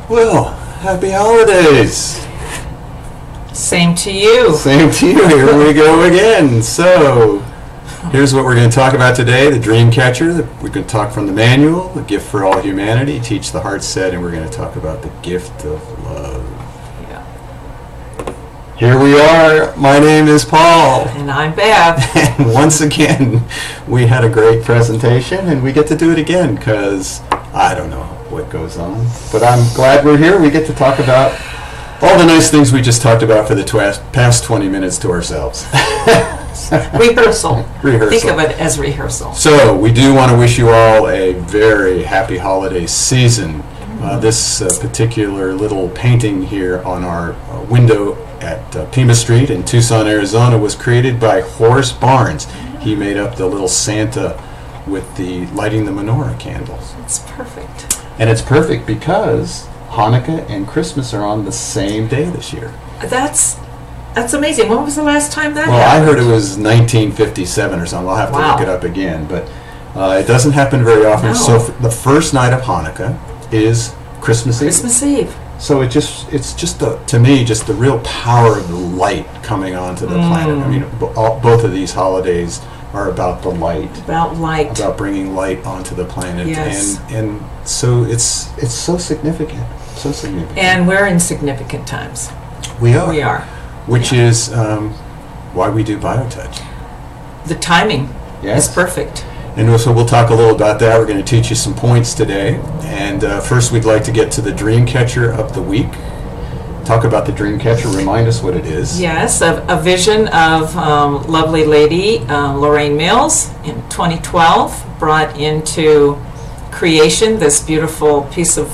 Well, happy holidays. Same to you. Same to you. Here we go again. So, here's what we're going to talk about today. The Dreamcatcher. We're going to talk from the manual, the gift for all humanity, teach the heart set, and we're going to talk about the gift of love. Yeah. Here we are. My name is Paul. And I'm Bev. And once again, we had a great presentation, and we get to do it again because I don't know what goes on. But I'm glad we're here. We get to talk about all the nice things we just talked about for the past 20 minutes to ourselves. Rehearsal. Rehearsal. Think of it as rehearsal. So we do want to wish you all a very happy holiday season. This particular little painting here on our window at Pima Street in Tucson, Arizona was created by Horace Barnes. He made up the little Santa with the lighting the menorah candles. It's perfect. And it's perfect because Hanukkah and Christmas are on the same day this year. That's amazing. When was the last time that Well, happened? I heard it was 1957 or something. I'll have to look it up again. But it doesn't happen very often. No. So the first night of Hanukkah is Christmas Eve. Christmas Eve. So it's just to me, just the real power of the light coming onto the planet. I mean, both of these holidays are about the light. About light. About bringing light onto the planet. Yes. And so it's so significant. So significant. And we're in significant times. We are. We are. Which is why we do BioTouch. The timing Yes. is perfect. And so we'll talk a little about that. We're going to teach you some points today. And first we'd like to get to the Dreamcatcher of the week. Talk about the Dreamcatcher. Remind us what it is. Yes, a vision of lovely lady Lorraine Mills in 2012 brought into creation this beautiful piece of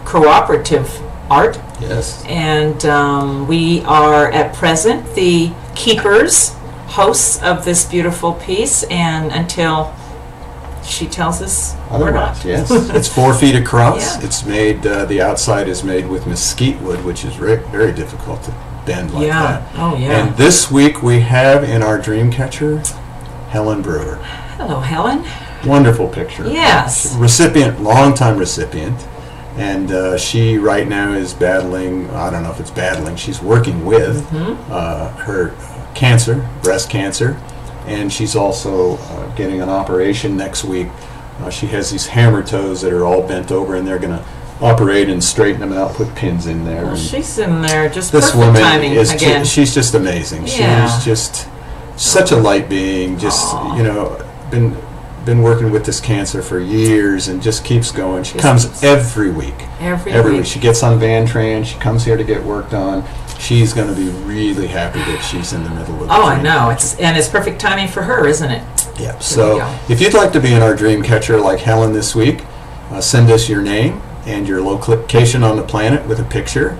cooperative art. Yes. And we are at present the keepers, hosts of this beautiful piece, and until she tells us we're not. Otherwise, yes. It's 4 feet across. Yeah. It's made, the outside is made with mesquite wood, which is very difficult to bend like Yeah. that. Oh, yeah. And this week we have in our Dreamcatcher, Helen Brewer. Hello, Helen. Wonderful picture. Yes. Recipient, longtime recipient. And she right now is battling, I don't know if it's battling, she's working with her cancer, breast cancer. And she's also getting an operation next week. She has these hammer toes that are all bent over, and they're going to operate and straighten them out, put pins in there. Well, and she's in there just this perfect woman timing is again. she's just amazing. Yeah. She's just such a light being, just, Aw. you know, been working with this cancer for years and just keeps going. She comes every week. Every week. She gets on Van Tran. She comes here to get worked on. She's going to be really happy that she's in the middle of it. Oh, I know. It's perfect timing for her, isn't it? Yeah. we So go. if you'd like to be in our Dreamcatcher like Helen this week, send us your name and your location on the planet with a picture,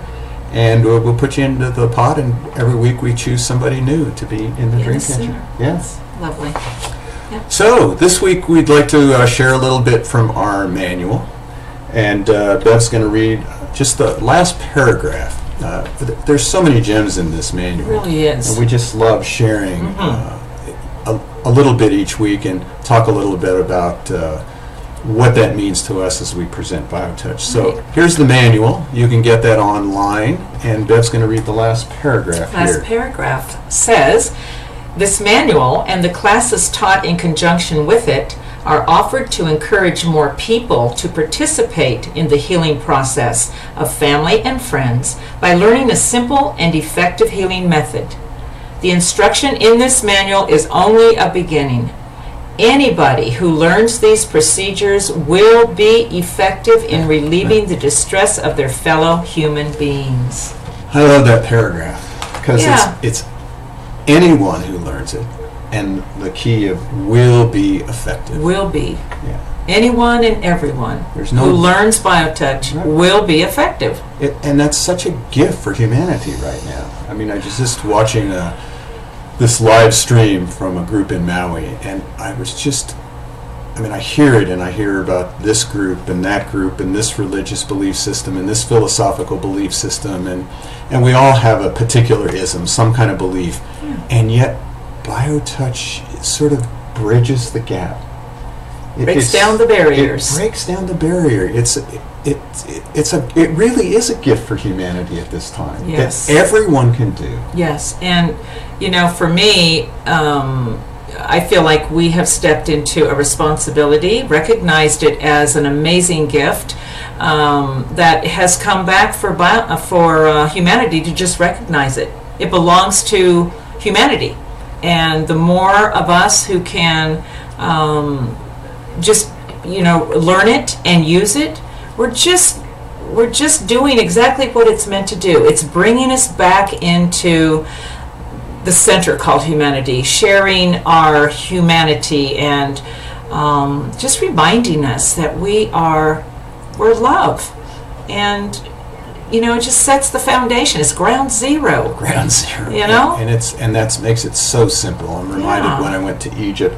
and we'll put you into the pot. And every week we choose somebody new to be in the Dreamcatcher. Yes. Lovely. So this week we'd like to share a little bit from our manual, and Bev's going to read just the last paragraph. There's so many gems in this manual. It really is. And we just love sharing a little bit each week and talk a little bit about what that means to us as we present BioTouch. So here's the manual. You can get that online, and Bev's going to read the last paragraph here. Last paragraph says, this manual and the classes taught in conjunction with it are offered to encourage more people to participate in the healing process of family and friends by learning a simple and effective healing method. The instruction in this manual is only a beginning. Anybody who learns these procedures will be effective in relieving the distress of their fellow human beings. I love that paragraph because Yeah. it's anyone who learns it, and the key of will be effective. Will be. Yeah. Anyone and everyone There's no- who learns BioTouch Right. will be effective. And that's such a gift for humanity right now. I mean, I was just watching this live stream from a group in Maui, and I was just, I mean, I hear it, and I hear about this group and that group and this religious belief system and this philosophical belief system, and we all have a particular ism, some kind of belief, and yet BioTouch sort of bridges the gap. Breaks down the barriers. It breaks down the barrier. It really is a gift for humanity at this time. Yes. That everyone can do. Yes, and for me, I feel like we have stepped into a responsibility, recognized it as an amazing gift that has come back for humanity to just recognize it. It belongs to humanity, and the more of us who can just learn it and use it, we're just doing exactly what it's meant to do. It's bringing us back into the center called humanity, sharing our humanity, and just reminding us that we're love, and it just sets the foundation. It's ground zero. Ground zero. And that makes it so simple. I'm reminded when I went to Egypt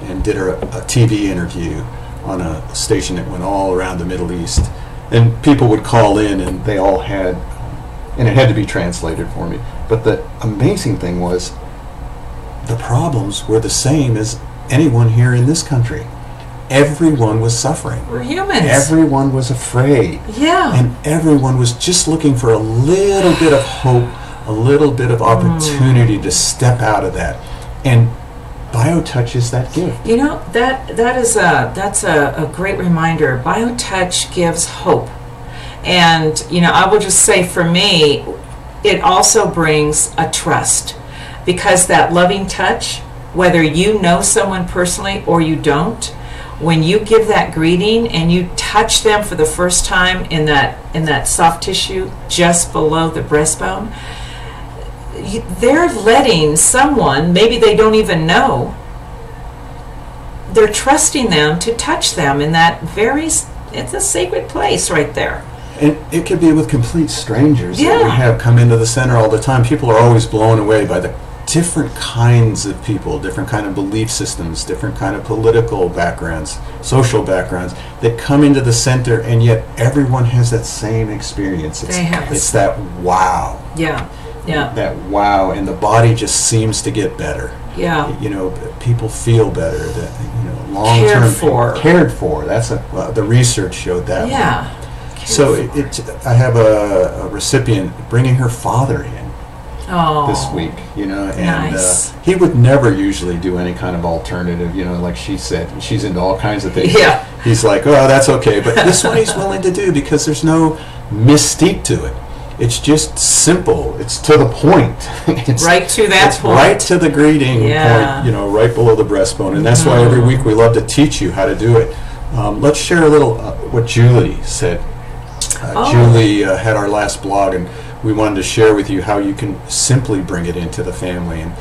and did a TV interview on a station that went all around the Middle East, and people would call in, and they all had, and it had to be translated for me. But the amazing thing was, the problems were the same as anyone here in this country. Everyone was suffering. We're humans. Everyone was afraid. Yeah. And everyone was just looking for a little bit of hope, a little bit of opportunity to step out of that. And BioTouch is that gift. That's a great reminder. BioTouch gives hope. And, I will just say, for me, it also brings a trust, because that loving touch, whether you know someone personally or you don't, when you give that greeting and you touch them for the first time in that soft tissue just below the breastbone, they're letting someone, maybe they don't even know, they're trusting them to touch them in that it's a sacred place right there. And it could be with complete strangers Yeah. that we have come into the center all the time. People are always blown away by the different kinds of people, different kind of belief systems, different kind of political backgrounds, social backgrounds that come into the center, and yet everyone has that same experience. It's that wow. Yeah. Yeah. That wow, and the body just seems to get better. Yeah. People feel better. That long-term cared for. That's the research showed that. Yeah. So I have a recipient bringing her father in this week, and nice. He would never usually do any kind of alternative, like she said, she's into all kinds of things. Yeah. He's like, oh, that's okay, but this one he's willing to do because there's no mystique to it. It's just simple. It's to the point. It's right to that point. Right to the greeting point, right below the breastbone, and that's why every week we love to teach you how to do it. Let's share a little what Julie said. Julie had our last blog, and we wanted to share with you how you can simply bring it into the family. And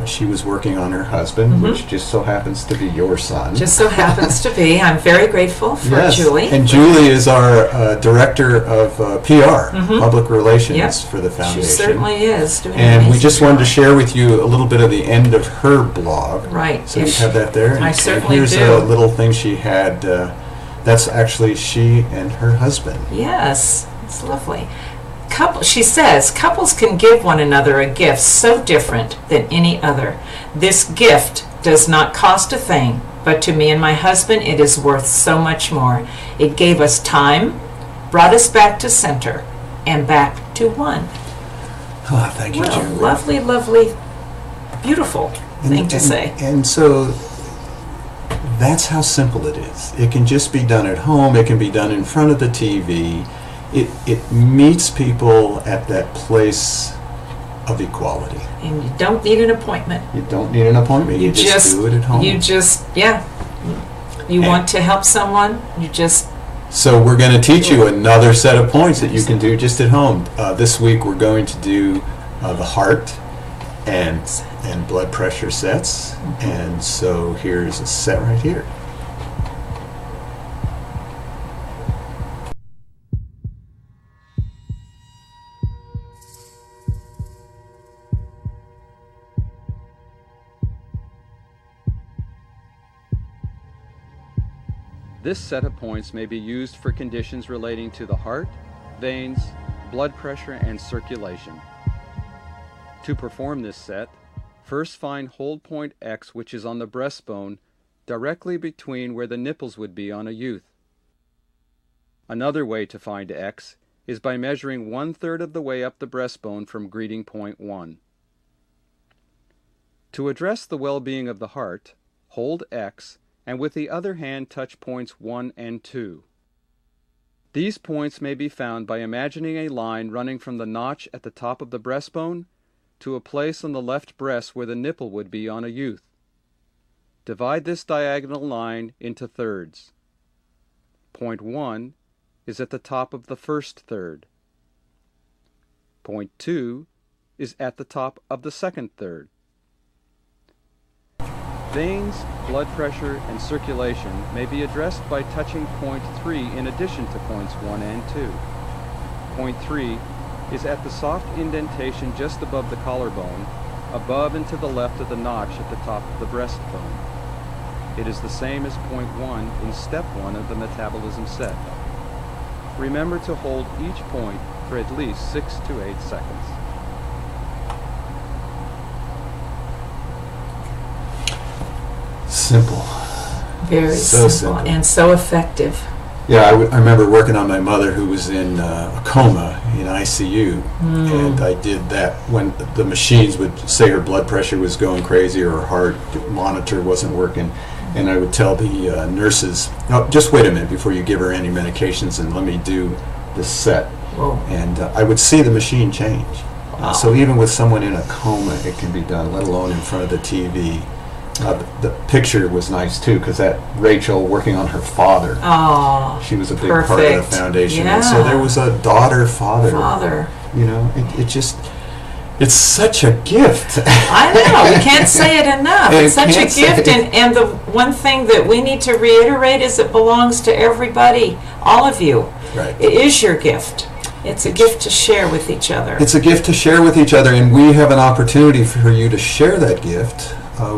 she was working on her husband, which just so happens to be your son. Just so happens to be. I'm very grateful for Julie. And Julie is our director of PR, public relations for the foundation. She certainly is. And we just wanted to share with you a little bit of the end of her blog. Right. So you have that there. I certainly do. Here's a little thing she had. That's actually she and her husband. Yes, it's lovely. She says, couples can give one another a gift so different than any other. This gift does not cost a thing, but to me and my husband, it is worth so much more. It gave us time, brought us back to center, and back to one. Oh, thank you, Julie. Lovely, lovely, beautiful thing to say. And so that's how simple it is. It can just be done at home. It can be done in front of the TV. It meets people at that place of equality. And you don't need an appointment. You don't need an appointment. You just do it at home. You want to help someone, you just... So we're going to teach you another set of points that you can do just at home. This week we're going to do the heart and blood pressure sets. And so here's a set right here. This set of points may be used for conditions relating to the heart, veins, blood pressure, and circulation. To perform this set, first find hold point X, which is on the breastbone, directly between where the nipples would be on a youth. Another way to find X is by measuring 1/3 of the way up the breastbone from greeting point 1. To address the well-being of the heart, hold X and with the other hand touch points 1 and 2. These points may be found by imagining a line running from the notch at the top of the breastbone to a place on the left breast where the nipple would be on a youth. Divide this diagonal line into thirds. Point 1 is at the top of the first third. Point 2 is at the top of the second third. Veins, blood pressure, and circulation may be addressed by touching point 3 in addition to points 1 and 2. Point 3 is at the soft indentation just above the collarbone, above and to the left of the notch at the top of the breastbone. It is the same as point 1 in step 1 of the metabolism set. Remember to hold each point for at least 6 to 8 seconds. Simple. Very simple and so effective. Yeah, I remember working on my mother who was in a coma in ICU, and I did that when the machines would say her blood pressure was going crazy or her heart monitor wasn't working, and I would tell the nurses, "No, just wait a minute before you give her any medications and let me do this set." Whoa. And I would see the machine change. Wow. So even with someone in a coma, it can be done, let alone in front of the TV. The picture was nice too, because that Rachel working on her father. Oh, she was a big perfect. part of the foundation. Yeah. And so there was a daughter-father. Father. You know, it's such a gift. I know, we can't say it enough. It's such a gift, and the one thing that we need to reiterate is it belongs to everybody, all of you. Right. It is your gift. It's a gift to share with each other. It's a gift to share with each other, and we have an opportunity for you to share that gift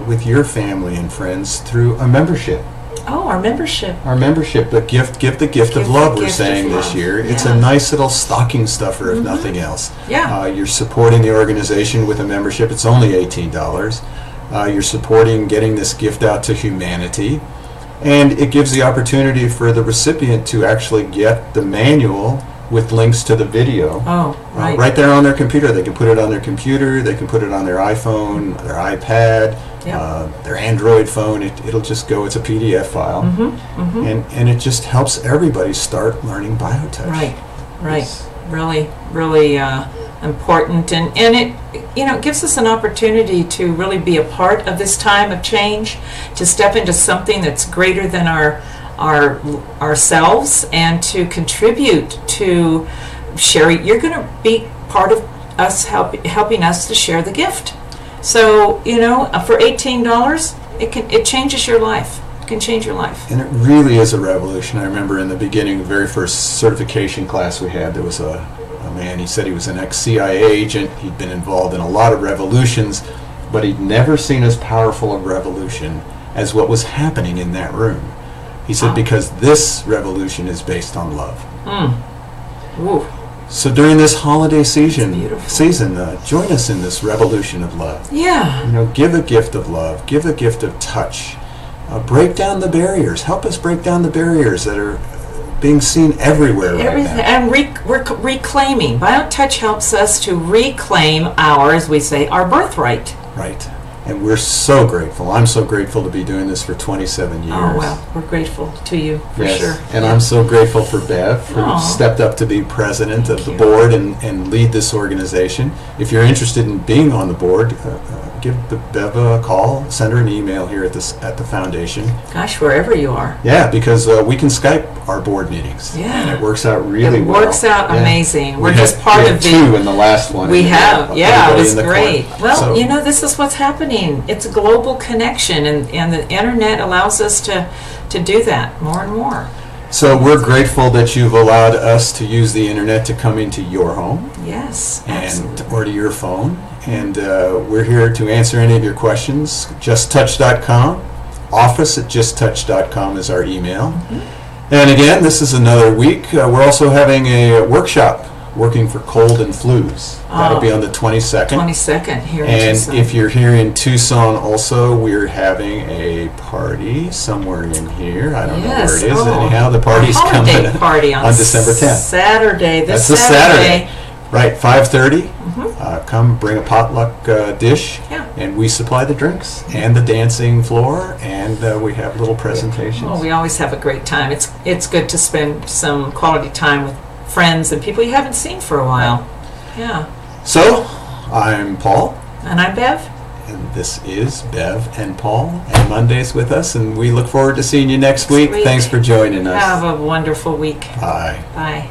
with your family and friends through a membership. Oh, our membership. Our membership, the gift of love, we're saying this year. It's a nice little stocking stuffer, if nothing else. Yeah. You're supporting the organization with a membership. It's only $18. You're supporting getting this gift out to humanity. And it gives the opportunity for the recipient to actually get the manual with links to the video. Oh, right. Right there on their computer. They can put it on their computer, they can put it on their iPhone, their iPad, their Android phone. It'll just go, it's a PDF file. And it just helps everybody start learning biotouch. Right. Really, really important. And it, it gives us an opportunity to really be a part of this time of change, to step into something that's greater than ourselves, and to contribute to sharing. You're going to be part of us helping us to share the gift. So for $18, it changes your life. It can change your life. And it really is a revolution. I remember in the beginning, the very first certification class we had, there was a man. He said he was an ex-CIA agent. He'd been involved in a lot of revolutions, but he'd never seen as powerful a revolution as what was happening in that room. He said, because this revolution is based on love. Ooh. So during this holiday season, join us in this revolution of love. Yeah. Give a gift of love. Give a gift of touch. Break down the barriers. Help us break down the barriers that are being seen everywhere right now. And we're reclaiming. BioTouch helps us to reclaim as we say, our birthright. Right. And we're so grateful. I'm so grateful to be doing this for 27 years. Oh, well, we're grateful to you, for sure. And I'm so grateful for Bev, who stepped up to be president of the board and lead this organization. If you're interested in being on the board, give Bev a call, send her an email here at the foundation. Gosh, wherever you are. Yeah, because we can Skype our board meetings. Yeah. And it works out really well. It works out amazing. We're just part of the... two in the last one. We have, it was great. Well, so, this is what's happening. It's a global connection, and the internet allows us to do that more and more. So we're grateful that you've allowed us to use the internet to come into your home. Yes, absolutely. Or to your phone. And we're here to answer any of your questions. JustTouch.com. Office@JustTouch.com is our email. And again, this is another week. We're also having a workshop working for cold and flus. That'll be on the 22nd. 22nd here in And Tucson. if you're here in Tucson also, we're having a party somewhere in here. I don't know where it is. Anyhow, the party's a coming holiday party on December 10th. Saturday. That's a Saturday. Right, 5:30. Mm-hmm. Come bring a potluck dish, and we supply the drinks and the dancing floor, and we have little presentations. Oh, we always have a great time. It's good to spend some quality time with friends and people you haven't seen for a while. Yeah. So, I'm Paul. And I'm Bev. And this is Bev and Paul, and Monday's with us, and we look forward to seeing you next week. Thanks for joining us. Have a wonderful week. Bye. Bye.